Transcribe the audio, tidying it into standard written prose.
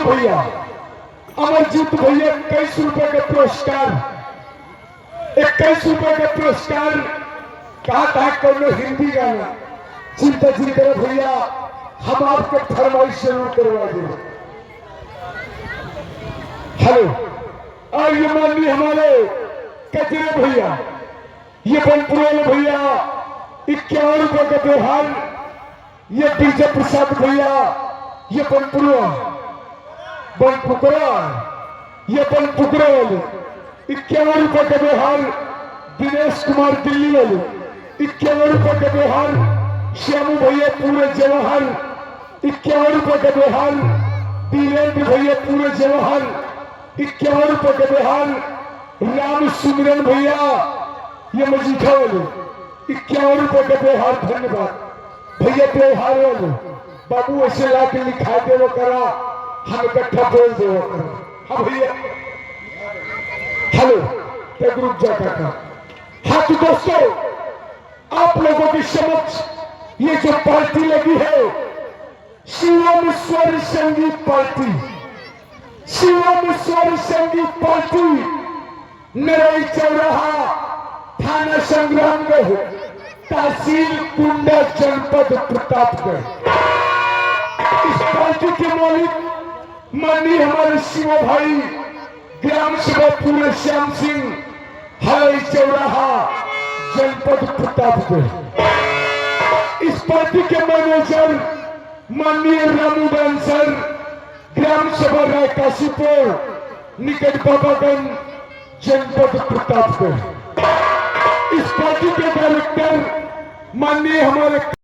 भैया अमरजीत भैया 21 रुपए का पुरस्कार 21 रुपए का पुरस्कार कहा था कौन हिंदी गाना चिंता चिंता भैया हम आपके फरमाइश शुरू करवा दे। हेलो और ये माननीय हमारे कचरे भैया ये बनपुरोल भैया 51 रुपए का व्यवहार ये डीजे प्रसाद भैया ये बनपुरा ये बनपुकरा वाले 51 रुपए का व्यवहार दिनेश कुमार दिल्ली वाले 51 रुपए का व्यवहार श्यामू भैया पूरे जवाहर 51 रुपए का व्यवहार बीरेंद्र भैया पूरे जवाहर 51 रुपए का व्यवहार राम सुमिरन भैया ये मजीठा वाले 51 रुपए का व्यवहार। धन्यवाद भैया व्यवहार वाले बाबू ऐसे ला के लिखा दे वो करा हम इकट्ठा बोल दे वो करा। हाँ भैया हेलो एक ग्रुप जाता था। हाँ तो दोस्तों आप लोगों के समक्ष ये जो पार्टी लगी है शिवम स्वर संगीत पार्टी शिवम स्वर संगीत पार्टी नरई चौराहा थाना संग्रामगढ़ तहसील कुंडा जनपद प्रतापगढ़। इस पार्टी के मालिक माननीय हमारे शिवा भाई ग्राम सभा पूरे श्याम सिंह हरई चौराहा जनपद प्रतापगढ़। इस पार्टी के मैनेजर माननीय रामू डांसर, ग्राम सभा राय काशीपुर, निकट बाबागंज, जनपद प्रतापगढ़। इस पार्टी के डायरेक्टर माननीय हमारे